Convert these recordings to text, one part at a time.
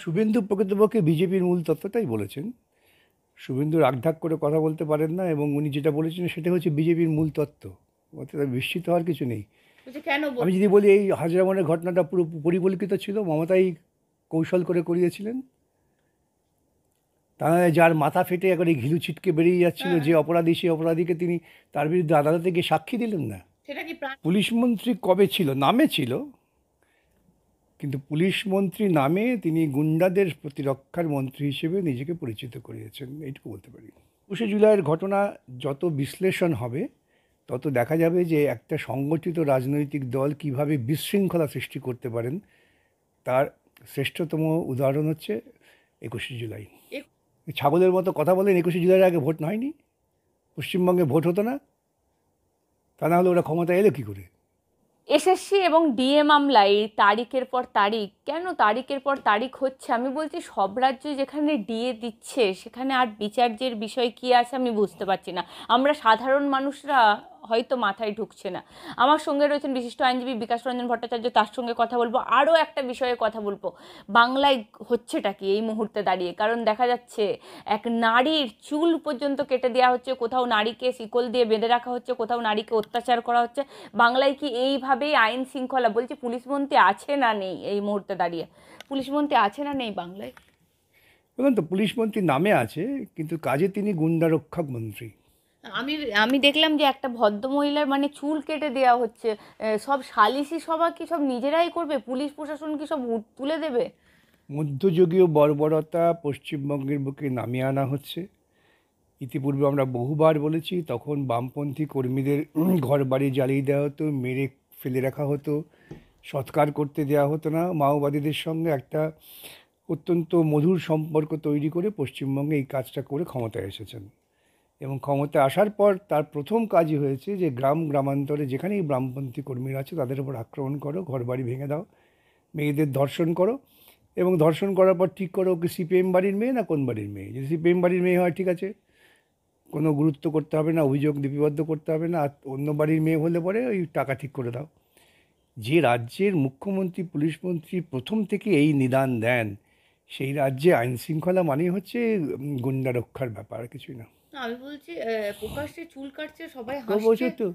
শুভেন্দু প্রকৃতপক্ষে বিজেপির মূল তত্ত্বটাই বলেছেন। শুভেন্দু রাগঢাক করে কথা বলতে পারেন না এবং উনি যেটা বলেছেন সেটা হচ্ছে বিজেপির মূল তত্ত্ব। ওতে বিস্মিত হওয়ার কিছু নেই। বলছে কেন আমি যদি বলি এই হাজরা মনের ঘটনাটা পুরো পরিকল্পিত ছিল, মমতাই কৌশল করে করিয়েছিলেন। তা নাহলে যার মাথা ফেটে একবারে ঘিলু ছিটকে বেরিয়ে যাচ্ছিল, যে অপরাধী সেই অপরাধীকে তিনি তার বিরুদ্ধে আদালতে গিয়ে সাক্ষী দিলেন না। সেটা কি প্রাণ পুলিশ মন্ত্রী কবে ছিল? নামে ছিল, কিন্তু পুলিশ মন্ত্রী নামে তিনি গুন্ডাদের প্রতিরক্ষার মন্ত্রী হিসেবে নিজেকে পরিচিত করিয়েছেন, এইটুকু বলতে পারি। ২১শে জুলাইয়ের ঘটনা যত বিশ্লেষণ হবে তত দেখা যাবে যে একটা সংগঠিত রাজনৈতিক দল কিভাবে বিশৃঙ্খলা সৃষ্টি করতে পারেন তার শ্রেষ্ঠতম উদাহরণ হচ্ছে ২১শে জুলাই। ছাগলের মতো কথা বলেন, ২১শে জুলাইয়ের আগে ভোট হয়নি, পশ্চিমবঙ্গে ভোট হতো না, তা না হলে ওরা ক্ষমতা এলো কী করে? এসএসসি এবং ডিএ মামলায় তারিখের পর তারিখ, কেন তারিখের পর তারিখ হচ্ছে? আমি বলছি সব রাজ্য যেখানে ডিএ দিচ্ছে সেখানে আর বিচার্যের বিষয় কি আছে আমি বুঝতে পারছি না। আমরা সাধারণ মানুষরা হয়তো মাথায় ঢুকছে না। আমার সঙ্গে রয়েছেন বিশিষ্ট আইনজীবী বিকাশ রঞ্জন ভট্টাচার্য, তার সঙ্গে কথা বলবো। আরও একটা বিষয়ে কথা বলবো, বাংলায় হচ্ছেটা কি এই মুহূর্তে দাঁড়িয়ে। কারণ দেখা যাচ্ছে এক নারীর চুল পর্যন্ত কেটে দেওয়া হচ্ছে, কোথাও নারীকে শিকল দিয়ে বেঁধে রাখা হচ্ছে, কোথাও নারীকে অত্যাচার করা হচ্ছে। বাংলায় কি এইভাবেই আইন শৃঙ্খলা, বলছি পুলিশ মন্ত্রী আছে না নেই এই মুহূর্তে দাঁড়িয়ে? পুলিশ মন্ত্রী আছে না নেই বাংলায়? বলুন তো, পুলিশ মন্ত্রী নামে আছে কিন্তু কাজে তিনি গুন্ডারক্ষক মন্ত্রী। আমি আমি দেখলাম যে একটা ভদ্রমহিলার মানে চুল কেটে দেওয়া হচ্ছে। সব সালিশি সভা কি সব নিজেরাই করবে? পুলিশ প্রশাসন কি সব তুলে দেবে? মধ্যযুগীয় বর্বরতা পশ্চিমবঙ্গের বুকে নামিয়ে আনা হচ্ছে। ইতিপূর্বে আমরা বহুবার বলেছি, তখন বামপন্থী কর্মীদের ঘরবাড়ি জ্বালিয়ে দেওয়া হতো, মেরে ফেলে রাখা হতো, সৎকার করতে দেওয়া হতো না। মাওবাদীদের সঙ্গে একটা অত্যন্ত মধুর সম্পর্ক তৈরি করে পশ্চিমবঙ্গে এই কাজটা করে ক্ষমতায় এসেছেন। এবং ক্ষমতায় আসার পর তার প্রথম কাজই হয়েছে যে গ্রামান্তরে যেখানেই বামপন্থী কর্মীরা আছে তাদের উপর আক্রমণ করো, ঘরবাড়ি ভেঙে দাও, মেয়েদের ধর্ষণ করো, এবং ধর্ষণ করার পর ঠিক করো ওকে সিপিএম বাড়ির মেয়ে না কোন বাড়ির মেয়ে। যদি সিপিএম বাড়ির মেয়ে হয় ঠিক আছে, কোনো গুরুত্ব করতে হবে না, অভিযোগ লিপিবদ্ধ করতে হবে না। আর অন্য বাড়ির মেয়ে হলে পরে ওই টাকা ঠিক করে দাও। যে রাজ্যের মুখ্যমন্ত্রী পুলিশ মন্ত্রী প্রথম থেকে এই নিদান দেন, সেই রাজ্যে আইন শৃঙ্খলা মানেই হচ্ছে গুন্ডা রক্ষার ব্যাপার, কিছুই না। আমি বলছি প্রকাশ্যে চুল কাটছে, সবাই তো হাসছে। বলছো তো,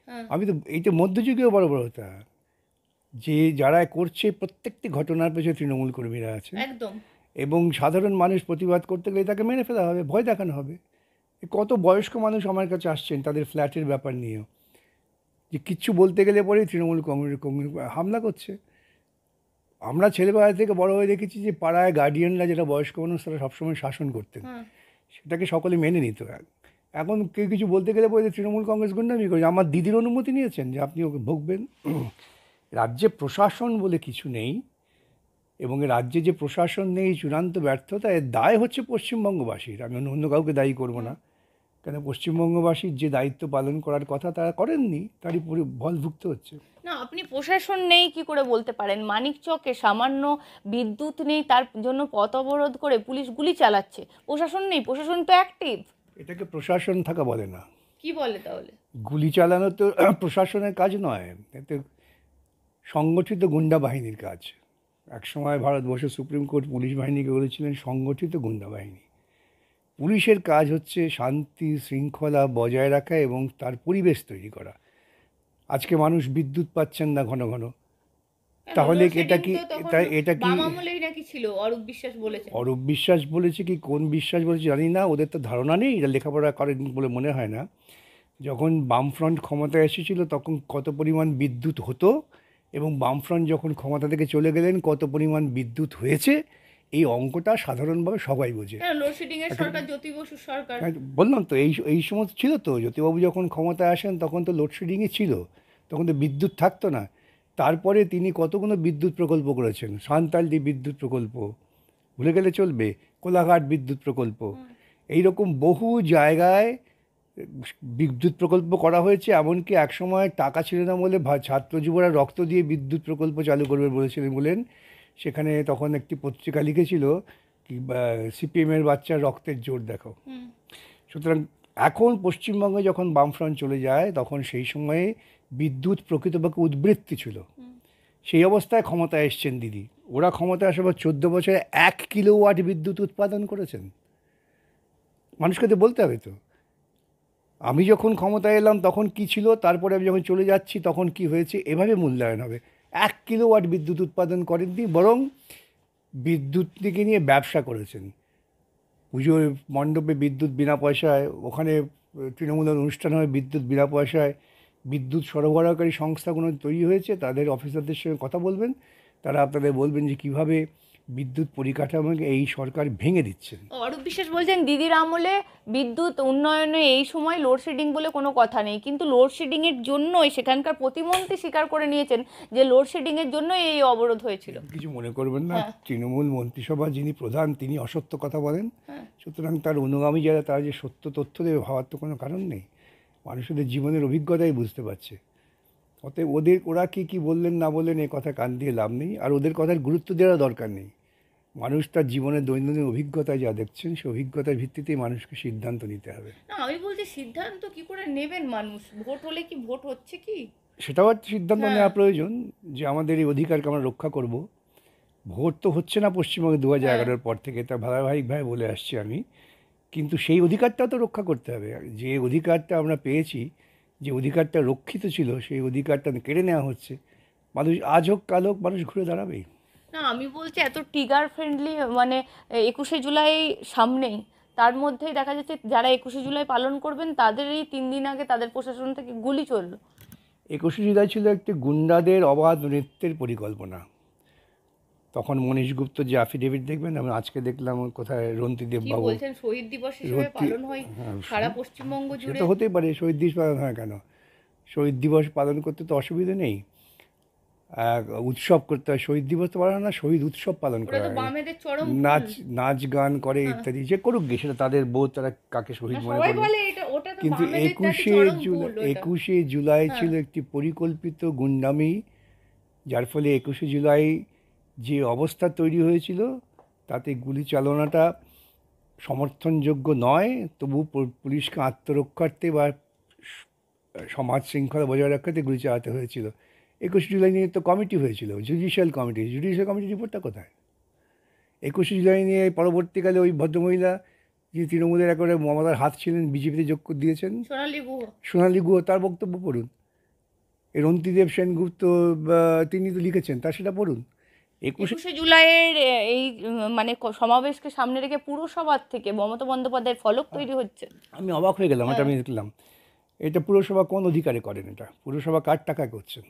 হ্যাঁ, আমি তো এই তো মধ্যযুগীয় বর্বরতা, যে যারা করছে প্রত্যেকটি ঘটনার পেছনে তৃণমূল কর্মীরা আছে, একদম। এবং সাধারণ মানুষ প্রতিবাদ করতে গেলে তাকে মেরে ফেলা হবে, ভয় দেখানো হবে। কত বয়স্ক মানুষ আমার কাছে আসছেন তাদের ফ্ল্যাটের ব্যাপার নিয়েও, যে কিচ্ছু বলতে গেলে পরেই তৃণমূল কংগ্রেস হামলা করছে। আমরা ছেলেবেলা থেকে বড় হয়ে দেখেছি যে পাড়ায় গার্ডিয়ানরা, যেটা বয়স্ক মানুষ, তারা সবসময় শাসন করতেন, হ্যাঁ, সেটাকে সকলে মেনে নিত। এখন কেউ কিছু বলতে গেলে পরে তৃণমূল কংগ্রেস গুন্ডামি করে। আমার দিদির অনুমতি নিয়েছেন যে আপনি ওকে ভুগবেন? রাজ্যে প্রশাসন বলে কিছু নেই, এবং রাজ্যে যে প্রশাসন নেই চূড়ান্ত ব্যর্থতা, এর দায় হচ্ছে পশ্চিমবঙ্গবাসীর। আমি অন্য কাউকে দায়ী করব না, কেন পশ্চিমবঙ্গবাসীর যে দায়িত্ব পালন করার কথা তারা করেননি, তারই ফল ভুগতে হচ্ছে। না আপনি প্রশাসন নেই কি করে বলতে পারেন? মানিকচকে সামান্য বিদ্যুৎ নেই, তার জন্য পথ অবরোধ করে পুলিশ গুলি চালাচ্ছে। প্রশাসন নেই? প্রশাসন তো অ্যাক্টিভ। এটাকে প্রশাসন থাকা বলে না। কি বলে তাহলে? গুলি চালানো তো প্রশাসনের কাজ নয়, এতে সংগঠিত গুন্ডা বাহিনীর কাজ। একসময় ভারতবর্ষের সুপ্রিম কোর্ট পুলিশ বাহিনীকে বলেছিলেন সংগঠিত গুন্ডা বাহিনী। পুলিশের কাজ হচ্ছে শান্তি শৃঙ্খলা বজায় রাখা এবং তার পরিবেশ তৈরি করা। আজকে মানুষ বিদ্যুৎ পাচ্ছেন না ঘন ঘন, তাহলে এটা কি, এটা কি? বাম আমলেই নাকি ছিল, অরূপ বিশ্বাস বলেছেন। অরূপ বিশ্বাস বলেছে কি কোন বিশ্বাস বলেছে জানি না, ওদের তো ধারণা নেই, এটা লেখাপড়া করেন বলে মনে হয় না। যখন বামফ্রন্ট ক্ষমতায় এসেছিল তখন কত পরিমাণ বিদ্যুৎ হতো, এবং বামফ্রন্ট যখন ক্ষমতা থেকে চলে গেলেন কত পরিমাণ বিদ্যুৎ হয়েছে, এই অঙ্কটা সাধারণভাবে সবাই বোঝে। লোডশেডিং এর সরকার, জ্যোতি বসুর সরকার। বললাম তো, এই সমস্ত ছিল তো, জ্যোতিবাবু যখন ক্ষমতায় আসেন তখন তো লোডশেডিংই ছিল, তখন তো বিদ্যুৎ থাকতো না। তারপরে তিনি কতগুলো বিদ্যুৎ প্রকল্প করেছেন, সান্তালদি বিদ্যুৎ প্রকল্প, ভুলে গেলে চলবে, কোলাঘাট বিদ্যুৎ প্রকল্প, এই রকম বহু জায়গায় বিদ্যুৎ প্রকল্প করা হয়েছে। এমনকি একসময় টাকা ছিল না বলে ছাত্র যুবরা রক্ত দিয়ে বিদ্যুৎ প্রকল্প চালু করবে বলেন। সেখানে তখন একটি পত্রিকা লিখেছিল কি, সিপিএমের বাচ্চার রক্তের জোর দেখো। সুতরাং এখন পশ্চিমবঙ্গে যখন বামফ্রন্ট চলে যায় তখন সেই সময়ে বিদ্যুৎ প্রকৃতপক্ষে উদ্বৃত্তি ছিল। সেই অবস্থায় ক্ষমতায় এসছেন দিদি, ওরা ক্ষমতায় আসার পর 14 বছরে 1 কিলোওয়াট বিদ্যুৎ উৎপাদন করেছেন। মানুষকে তো বলতে হবে তো, আমি যখন ক্ষমতায় এলাম তখন কি ছিল, তারপরে আমি যখন চলে যাচ্ছি তখন কি হয়েছে, এভাবে মূল্যায়ন হবে। 1 কিলোওয়াট বিদ্যুৎ উৎপাদন করেননি, বরং বিদ্যুৎ থেকে নিয়ে ব্যবসা করেছেন। পুজোর মণ্ডপে বিদ্যুৎ বিনা পয়সায়, ওখানে তৃণমূলের অনুষ্ঠান হয় বিদ্যুৎ বিনা পয়সায়। বিদ্যুৎ সরবরাহকারী সংস্থাগুলো তৈরি হয়েছে, তাদের অফিসারদের সঙ্গে কথা বলবেন, তারা আপনাদের বলবেন যে কীভাবে বিদ্যুৎ পরিকাঠামোকে এই সরকার ভেঙে দিচ্ছেন। অরূপ বিশ্বাস বলছেন দিদির আমলে বিদ্যুৎ উন্নয়নে এই সময় লোডশেডিং বলে কোনো কথা নেই, কিন্তু লোডশেডিংয়ের জন্যই সেখানকার প্রতিমন্ত্রী স্বীকার করে নিয়েছেন যে লোডশেডিংয়ের জন্যই এই অবরোধ হয়েছিল। কিছু মনে করবেন না, তৃণমূল মন্ত্রিসভা যিনি প্রধান তিনি অসত্য কথা বলেন, সুতরাং তার অনুগামী যারা তারা যে সত্য তথ্য দেবে ভাবার তো কোনো কারণ নেই। মানুষদের জীবনের অভিজ্ঞতাই বুঝতে পারছে। অতএব ওরা কি বললেন না বললেন এ কথা কান দিয়ে লাভ নেই, আর ওদের কথার গুরুত্ব দেওয়ার দরকার নেই। মানুষ তার জীবনের দৈনন্দিন অভিজ্ঞতায় যা দেখছেন সেই অভিজ্ঞতার ভিত্তিতেই মানুষকে সিদ্ধান্ত নিতে হবে। না, আমি বলছি সিদ্ধান্ত কি করে নেবেন মানুষ? ভোট হলে কি ভোট হচ্ছে কি সেটাও একটা সিদ্ধান্ত নেওয়া প্রয়োজন যে আমাদের এই অধিকারকে আমরা রক্ষা করব। ভোট তো হচ্ছে না পশ্চিমবঙ্গে 2011-এর পর থেকে, তা ধারাবাহিকভাবে বলে আসছি আমি, কিন্তু সেই অধিকারটাও তো রক্ষা করতে হবে। যে অধিকারটা আমরা পেয়েছি, যে অধিকারটা রক্ষিত ছিল, সেই অধিকারটা কেড়ে নেওয়া হচ্ছে। মানুষ আজ হোক কাল হোক মানুষ ঘুরে দাঁড়াবেই। না, আমি বলছি এত টিগার ফ্রেন্ডলি, মানে 21শে জুলাই সামনেই, তার মধ্যেই দেখা যাচ্ছে যারা 21শে জুলাই পালন করবেন তাদেরই 3 দিন আগে তাদের প্রশাসন থেকে গুলি চললো। 21শে জুলাই ছিল একটি গুন্ডাদের অবাধ নৃত্যের পরিকল্পনা। তখন মনীশ গুপ্ত যে অ্যাফিডেভিট দেখবেন, আমি আজকে দেখলাম কোথায় রন্তিদেব বাবু বলছেন শহীদ দিবস হিসেবে পালন হয় সারা পশ্চিমবঙ্গ জুড়ে। সেটা হতেই পারে, শহীদ দিবস পালন হয় কেন? শহীদ দিবস পালন করতে তো অসুবিধা নেই, উৎসব করতে হয়। শহীদ দিবস তো পালন হয় না, শহীদ উৎসব পালন করা হয়, নাচ গান করে ইত্যাদি। যে করুক গে, সেটা তাদের বোধ, তারা কাকে শহীদ মনে করে। কিন্তু 21শে জুলাই ছিল একটি পরিকল্পিত গুন্ডামি, যার ফলে 21শে জুলাই যে অবস্থা তৈরি হয়েছিল তাতে গুলি চালনাটা সমর্থনযোগ্য নয়। তবু পুলিশকে আত্মরক্ষার্থে বা সমাজ শৃঙ্খলা বজায় রাখাতে গুলি চালাতে হয়েছিল। 21শে জুলাই নিয়ে তো কমিটি হয়েছিল, জুডিশিয়াল কমিটির রিপোর্টটা কোথায়? 21শে জুলাই নিয়ে পরবর্তীকালে ওই ভদ্রমহিলা যিনি তৃণমূলের একেবারে মমতার হাত ছিলেন, বিজেপিতে যোগ দিয়েছেন, সোনালী গুহ, তার বক্তব্য পড়ুন। এই রন্তিদেব সেনগুপ্ত তিনি তো লিখেছেন, তার সেটা পড়ুন। 21শে জুলাইয়ের এই মানে সমাবেশকে সামনে রেখে পুরসভার থেকে মমতা বন্দ্যোপাধ্যায়ের ফলক তৈরি হচ্ছে। আমি অবাক হয়ে গেলাম, এটা আমি দেখলাম। এটা পুরসভা কোন অধিকারে করেন? এটা পুরসভা কার টাকায় করছেন?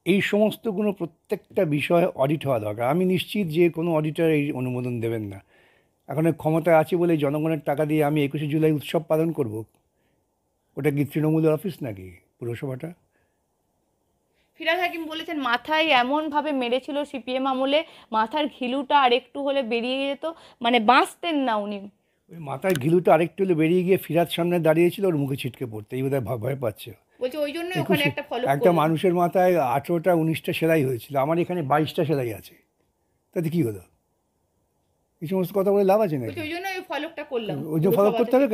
এই সমস্তগুলো প্রত্যেকটা বিষয় অডিট হওয়া দরকার। আমি নিশ্চিত যে কোনো অডিটর এই অনুমোদন দেবেন না। এখন ক্ষমতায় আছে বলে জনগণের টাকা দিয়ে আমি 21শে জুলাই উৎসব পালন করব? ওটা কি তৃণমূলের অফিস নাকি পুরসভাটা? ফিরহাদ হাকিম বলেছেন মাথায় এমনভাবে মেরেছিল সিপিএম আমলে, মাথার ঘিলুটা আরেকটু হলে বেরিয়ে যেত, মানে বাঁচতেন না উনি। ওই মাথার ঘিলুটা আরেকটু হলে বেরিয়ে গিয়ে ফিরহাদ সামনে দাঁড়িয়েছিল, ওর মুখে ছিটকে পড়তে, এই বোধহয় ভয় পাচ্ছে। বলছে ওই জন্য ওখানে একটা মানুষের মাথায় 18টা 19টা সেলাই হয়েছিল, আমার এখানে 22টা সেলাই আছে, তাতে কি হলো? এই সমস্ত কথা বলে লাভ আছে না? ওই জন্য ওই ফলকটা করলাম, ওই জন্য ফলক করতে হবে।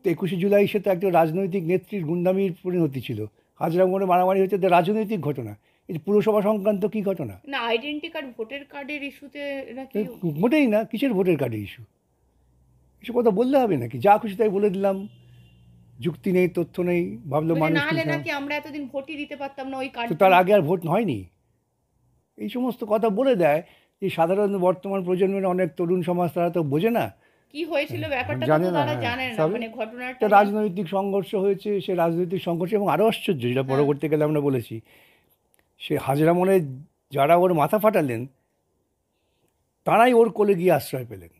21শে জুলাই সে তো একটা রাজনৈতিক নেত্রীর গুন্ডামির পরিণতি ছিল। হাজরা মোড়ে মারামারি হচ্ছে তো রাজনৈতিক ঘটনা, এই পুরসভা সংক্রান্ত কি ঘটনা না? আইডেন্টি কার্ড ভোটার কার্ডের ইস্যুতে নাকি? মোটেই না। কিসের ভোটার কার্ডের ইস্যু? এসব কথা বললে হবে নাকি? যা খুশি তাই বলে দিলাম, যুক্তি নেই, তথ্য নেই, ভাবলো মানুষ নাকি আমরা এতদিন ভোটই দিতে পারতাম না ওই কার্ড, তো তার আগে আর ভোট হয়নি। এই সমস্ত কথা বলে দেয় যে সাধারণ বর্তমান প্রজন্মের অনেক তরুণ সমাজ, তারা তো বোঝে না কি হয়েছিল ব্যাপারটা, জানে না, মানে ঘটনাটা রাজনৈতিক সংঘর্ষ হয়েছে। সে রাজনৈতিক সংঘর্ষ, এবং আরও আশ্চর্য যেটা পরবর্তীকালে আমরা বলেছি, সে হাজরা মোড়ে যারা ওর মাথা ফাটালেন তারাই ওর কোলে গিয়ে আশ্রয় পেলেন।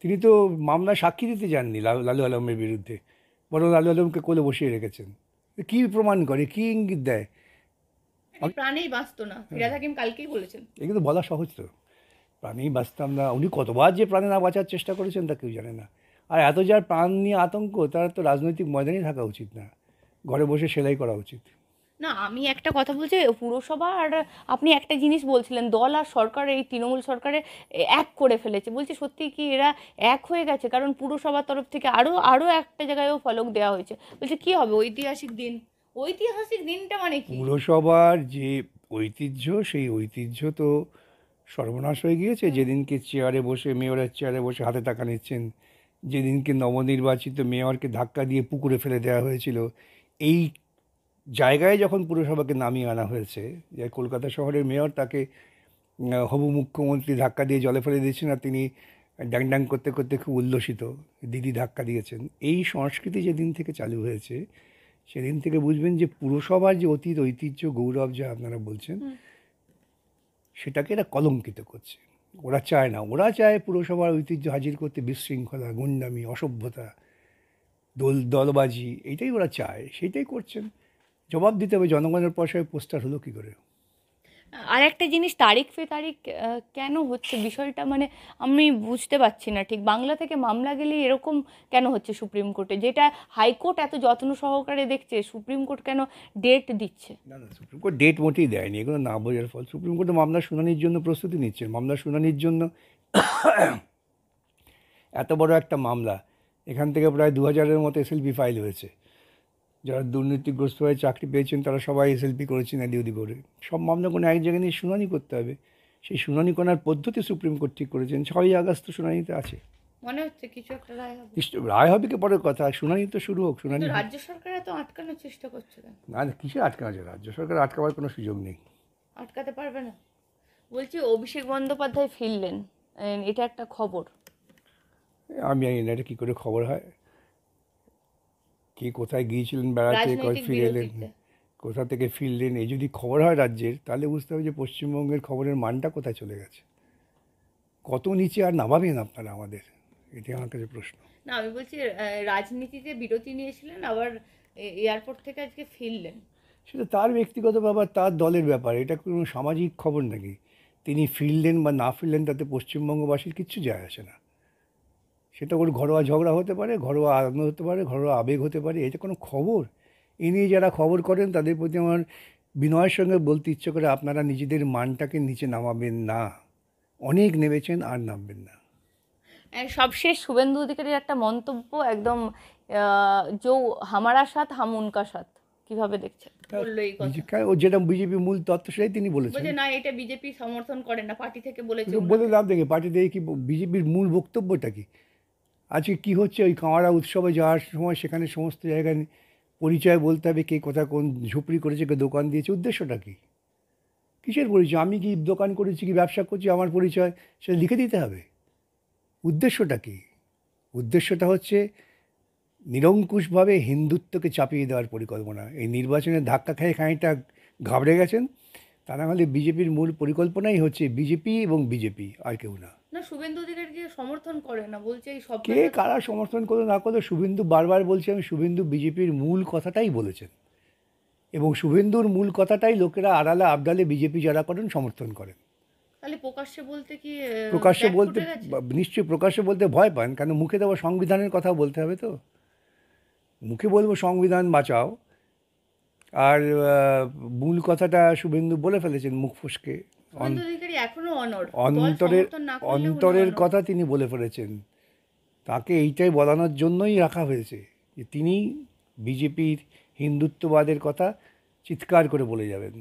তিনি তো মামলায় সাক্ষী দিতে যাননি লালু আলমের বিরুদ্ধে, বরং লালু আলমকে কোলে বসিয়ে রেখেছেন। কী প্রমাণ করে, কী ইঙ্গিত দেয়? প্রাণেই বাঁচত না, ফিরহাদ হাকিম কালকেই বলেছেন। এগুলো বলা সহজ তো, প্রাণেই বাঁচতাম না। উনি কতবার যে প্রাণে না বাঁচার চেষ্টা করেছেন তা কেউ জানে না। আর এত যার প্রাণ নিয়ে আতঙ্ক, তার তো রাজনৈতিক ময়দানে থাকা উচিত না, ঘরে বসে সেলাই করা উচিত। না, আমি একটা কথা বলছি, পুরসভা আর আপনি একটা জিনিস বলছিলেন, দল আর সরকার, এই তৃণমূল সরকারে এক করে ফেলেছে। বলছি সত্যি কি এরা এক হয়ে গেছে? কারণ পুরসভার তরফ থেকে আরও একটা জায়গায়ও ফলক দেওয়া হয়েছে। বলছে কি হবে ঐতিহাসিক দিনটা মানে কি? পুরসভার যে ঐতিহ্য, সেই ঐতিহ্য তো সর্বনাশ হয়ে গিয়েছে। যেদিনকে চেয়ারে বসে, মেয়রের চেয়ারে বসে হাতে টাকা নিচ্ছেন, যেদিনকে নবনির্বাচিত মেয়রকে ধাক্কা দিয়ে পুকুরে ফেলে দেওয়া হয়েছিল, এই জায়গায় যখন পুরসভাকে নামিয়ে আনা হয়েছে, যে কলকাতা শহরের মেয়র তাকে হবু মুখ্যমন্ত্রী ধাক্কা দিয়ে জলে ফেলে দিয়েছেন, আর তিনি ড্যাং ড্যাং করতে করতে খুব উল্লসিত, দিদি ধাক্কা দিয়েছেন। এই সংস্কৃতি যেদিন থেকে চালু হয়েছে সেদিন থেকে বুঝবেন যে পুরসভার যে অতীত ঐতিহ্য, গৌরব যা আপনারা বলছেন, সেটাকে এরা কলঙ্কিত করছে। ওরা চায় না, ওরা চায় পুরসভার ঐতিহ্য হাজির করতে বিশৃঙ্খলা, গুন্ডামি, অসভ্যতা, দলবাজি, এইটাই ওরা চায়, সেইটাই করছেন। জবাব দিতে হবে, জনগণের পয়সায় পোস্টার হলো কী করে? আর একটা জিনিস, তারিখ পে তারিখ কেন হচ্ছে বিষয়টা, মানে আমি বুঝতে পারছি না ঠিক। বাংলা থেকে মামলা গেলে এরকম কেন হচ্ছে সুপ্রিম কোর্টে, যেটা হাইকোর্ট এত যত্ন সহকারে দেখছে, সুপ্রিম কোর্ট কেন ডেট দিচ্ছে? না না, সুপ্রিম কোর্ট ডেট মোটেই দেয়নি, এগুলো না বোঝার ফল। সুপ্রিম কোর্টে মামলা শুনানির জন্য প্রস্তুতি নিচ্ছেন, মামলা শুনানির জন্য এত বড় একটা মামলা, এখান থেকে প্রায় 2000-এর মতো এসএলপি ফাইল হয়েছে। যারা দুর্নীতিগ্রস্ত হয়ে চাকরি পেয়েছেন তারা সবাই এসএলপি করেছেন এদিওদি করে। সব মামলা কোনো এক জায়গায় নিয়ে শুনানি করতে হবে, সেই শুনানি করার পদ্ধতি সুপ্রিম কোর্ট ঠিক করেছেন। 6ই আগস্ট শুনানিতে আছে, মনে হচ্ছে কিছু একটা রায় হবে। রায় হবে কি পরের কথা, শুনানি তো শুরু হোক। শুনানি রাজ্য সরকার এত আটকানোর চেষ্টা করছে কেন? না না, কিসে আটকানো আছে? রাজ্য সরকার আটকাবার কোনো সুযোগ নেই। আটকাতে পারবে না? বলছি অভিষেক বন্দ্যোপাধ্যায় ফিরলেন, এটা একটা খবর। আমি জানি না এটা কী করে খবর হয়, কে কোথায় গিয়েছিলেন বেড়াতে, কই রাজনৈতিক ফিরে এলেন, বিরতিতে। কোথা থেকে ফিরলেন, এই যদি খবর হয় রাজ্যের, তাহলে বুঝতে হবে যে পশ্চিমবঙ্গের খবরের মানটা কোথায় চলে গেছে। কত নিচে আর নামাবেন আপনারা আমাদের, এটি আমার কাছে প্রশ্ন। না, আমি বলছি রাজনীতিতে বিরতি নিয়েছিলেন, আবার এয়ারপোর্ট থেকে আজকে ফিরলেন। সেটা তার ব্যক্তিগত ব্যাপার, তার দলের ব্যাপার, এটা কোনো সামাজিক খবর নাকি? তিনি ফিরলেন বা না ফিরলেন তাতে পশ্চিমবঙ্গবাসীর কিচ্ছু যায় আসে না। সেটা ওর ঘরোয়া ঝগড়া হতে পারে, ঘরোয়া আনন্দ হতে পারে, ঘরোয়া আবেগ হতে পারে, এটা কোনো খবর? এ নিয়ে যারা খবর করেন তাদের প্রতি আমার বিনয়ের সঙ্গে বলতে ইচ্ছে করে, আপনারা নিজেদের মানটাকে নিচে নামাবেন না। অনেক নেমেছেন, আর নামবেন না। সবশেষ শুভেন্দু অধিকারীর একটা মন্তব্য, একদম जो हमारा साथ हम उनका साथ, কিভাবে দেখছেন? বললো এই কথা। ও যেটা বিজেপি মূল তত্ত্ব সেটাই তিনি বলেছেন। বলছে না, এটা বিজেপি সমর্থন করে না, পার্টি থেকে বলেছে। কিন্তু বলে লাভ দেখে, পার্টি থেকে কি বিজেপির মূল বক্তব্যটা কি? আজকে কী হচ্ছে, ওই কাঁওয়াড়া উৎসবে যাওয়ার সময় সেখানে সমস্ত জায়গায় পরিচয় বলতে হবে, কে কোথায় কোন ঝুপড়ি করেছে, কে দোকান দিয়েছে, উদ্দেশ্যটা কী? কিসের পরিচয়? আমি কি দোকান করেছি, কি ব্যবসা করছি, আমার পরিচয় সেটা লিখে দিতে হবে? উদ্দেশ্যটা কী? উদ্দেশ্যটা হচ্ছে নিরঙ্কুশভাবে হিন্দুত্বকে চাপিয়ে দেওয়ার পরিকল্পনা। এই নির্বাচনের ধাক্কা খেয়ে খানিকটা ঘাবড়ে গেছেন, তা না হলে বিজেপির মূল পরিকল্পনাই হচ্ছে বিজেপি এবং বিজেপি, আর কেউ না। না, শুভেন্দু অধিকারীকে সমর্থন করে না, বলছে এই সব। কে কারা সমর্থন করলো না করলো, শুভেন্দু বারবার বলছে, আমি শুভেন্দু বিজেপির মূল কথাটাই বলেছেন, এবং শুভেন্দুর মূল কথাটাই লোকেরা আড়ালে আবডালে বিজেপি যারা করেন সমর্থন করেন। তাহলে প্রকাশ্যে বলতে কি প্রকাশ্যে ব্যাক বলতে ফুটে গেছে? নিশ্চয়ই প্রকাশ্যে বলতে ভয় পান, কেন মুখে দেওয়া সংবিধানের কথা বলতে হবে তো। মুখে বলবো সংবিধান বাঁচাও, আর মূল কথাটা শুভেন্দু বলে ফেলেছেন মুখ ফসকে। শুভেন্দু অধিকারী এখনো অনড়, দল অন্তরের সমর্থন না করলেও উনি অন্তরের অনড়। কথা তিনি বলে ফেলেছেন। তাকে এইটাই বলানোর জন্যই রাখা হয়েছে যে তিনি বিজেপির হিন্দুত্ববাদের কথা চিৎকার করে বলে যাবেন।